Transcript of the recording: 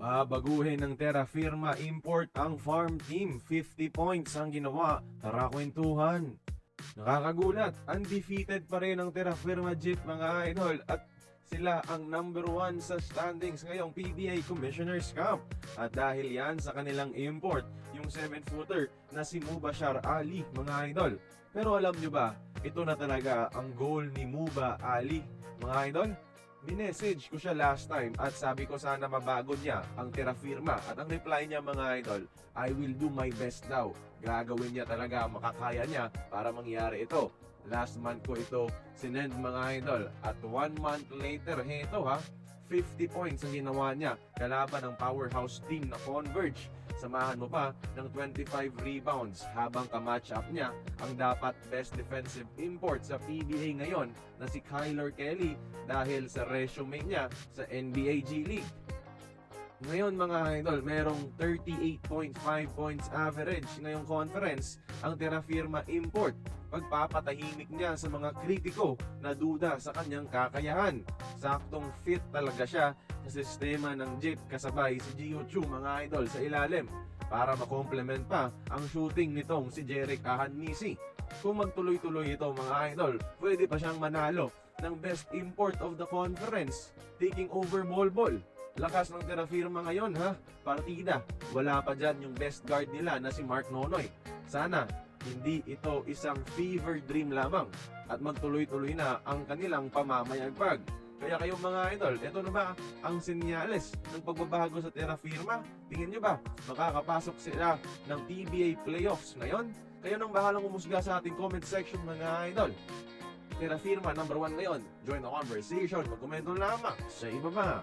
Babaguhin ng Terra Firma Import ang farm team. 50 points ang ginawa. Tara kwentuhan. Nakakagulat, undefeated pa rin ang Terra Firma Jeep mga idol at sila ang number 1 sa standings ngayong PBA Commissioner's Cup. At dahil yan sa kanilang import, yung 7-footer na si Mubashar Ali mga idol. Pero alam nyo ba, ito na talaga ang goal ni Muba Ali mga idol. Minessage ko siya last time at sabi ko sana mabago niya ang Terra Firma at ang reply niya mga idol, I will do my best daw. Gagawin niya talaga, makakaya niya para mangyari ito. Last month ko ito sinend mga idol at 1 month later, heto 50 points ang ginawa niya kalaban ng powerhouse team na Converge. Samahan mo pa ng 25 rebounds habang ka-match up niya ang dapat best defensive import sa PBA ngayon na si Kyler Kelly dahil sa resume niya sa NBA G League. Ngayon mga idol, merong 38.5 points average ngayong conference ang Terra Firma Import. Pagpapatahimik niya sa mga kritiko na duda sa kanyang kakayahan. Saktong fit talaga siya sa sistema ng Jeep kasabay si Gio Chu mga idol sa ilalim para makomplement pa ang shooting nitong si Jerick Ahanmisi. Kung magtuloy-tuloy ito mga idol, pwede pa siyang manalo ng best import of the conference, taking over ball. Lakas ng Terra Firma ngayon partida. Wala pa dyan yung best guard nila na si Mark Nonoy. Sana hindi ito isang fever dream lamang at magtuloy-tuloy na ang kanilang pamamayagpag. Kaya kayong mga idol, ito na ba ang senyales ng pagbabago sa Terra Firma? Tingin nyo ba makakapasok sila ng PBA playoffs ngayon? Kayo nang bahalang umusga sa ating comment section mga idol. Terra Firma number 1 ngayon. Join the conversation. Magkomento lamang sa ibaba.